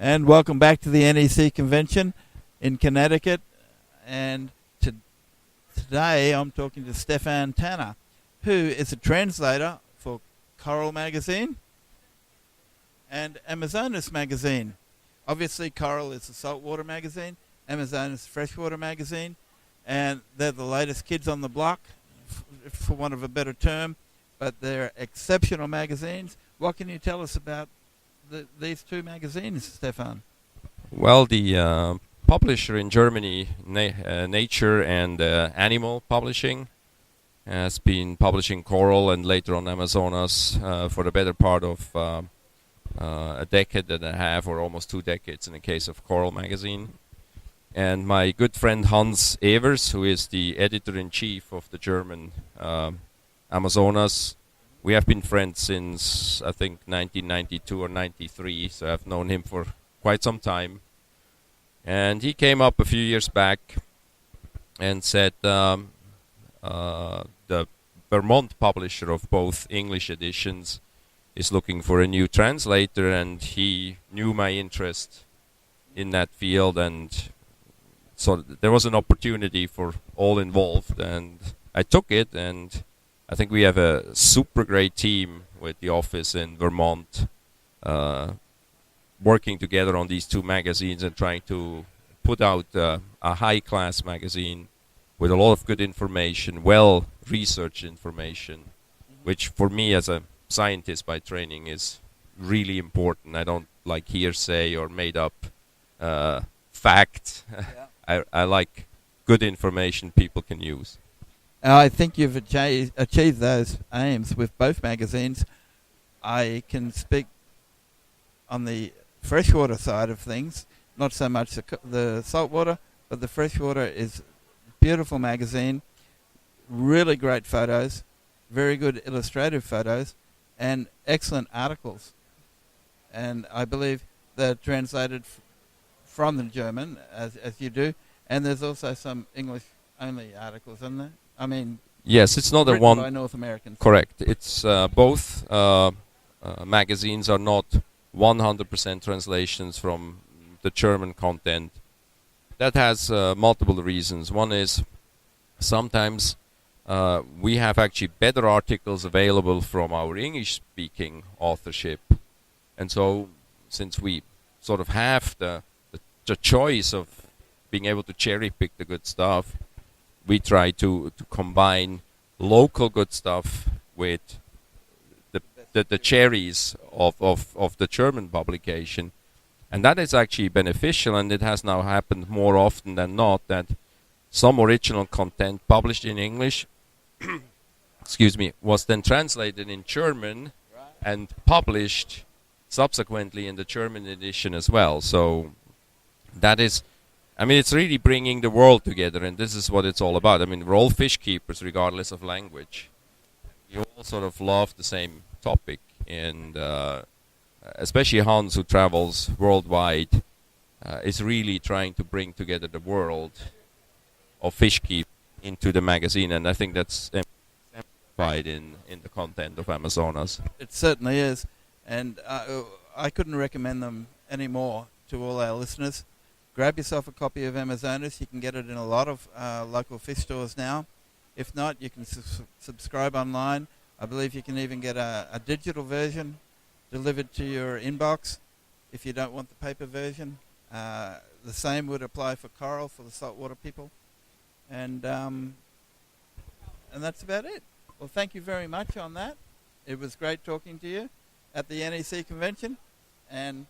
And welcome back to the NEC convention in Connecticut. And today I'm talking to Stephan Tanner, who is a translator for Coral Magazine and Amazonas Magazine. Obviously, Coral is a saltwater magazine, Amazonas freshwater magazine, and they're the latest kids on the block, for want of a better term, but they're exceptional magazines. What can you tell us about these two magazines, Stephan? Well, the publisher in Germany, Nature and Animal Publishing, has been publishing Coral and later on Amazonas for the better part of a decade and a half, or almost 2 decades in the case of Coral magazine. And my good friend Hans Evers, who is the editor-in-chief of the German Amazonas, we have been friends since, I think, 1992 or 93, so I've known him for quite some time. And he came up a few years back and said the Vermont publisher of both English editions is looking for a new translator, and he knew my interest in that field, and so there was an opportunity for all involved, and I took it, and I think we have a super great team with the office in Vermont, working together on these two magazines and trying to put out a high-class magazine with a lot of good information, well-researched information, which for me as a scientist by training is really important. I don't like hearsay or made-up fact. Yeah. I like good information people can use. I think you've achieved those aims with both magazines. I can speak on the freshwater side of things, not so much the saltwater, but the freshwater is a beautiful magazine, really great photos, very good illustrative photos, and excellent articles. And I believe they're translated from the German, as you do, and there's also some English-only articles, isn't there? I mean, yes, it's not a one by North Americans. Correct. It's both magazines are not 100% translations from the German content. That has multiple reasons. One is sometimes we have actually better articles available from our English-speaking authorship, and so since we sort of have the choice of being able to cherry-pick the good stuff, we try to combine local good stuff with the cherries of the German publication. And that is actually beneficial, and it has now happened more often than not that some original content published in English excuse me, was then translated in German and published subsequently in the German edition as well. So that is, I mean, it's really bringing the world together, and this is what it's all about. I mean, we're all fish keepers regardless of language. You all sort of love the same topic, and especially Hans, who travels worldwide, is really trying to bring together the world of fish keep into the magazine, and I think that's exemplified in the content of Amazonas. It certainly is, and I couldn't recommend them any more to all our listeners. Grab yourself a copy of Amazonas. You can get it in a lot of local fish stores now. If not, you can subscribe online. I believe you can even get a digital version delivered to your inbox if you don't want the paper version. The same would apply for Coral, for the saltwater people. And that's about it. Well, thank you very much on that. It was great talking to you at the NEC convention, and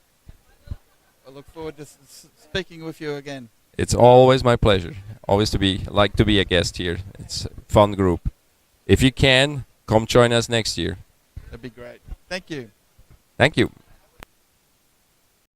I look forward to speaking with you again. It's always my pleasure. Always to be a guest here. It's a fun group. If you can, come join us next year. That'd be great. Thank you. Thank you.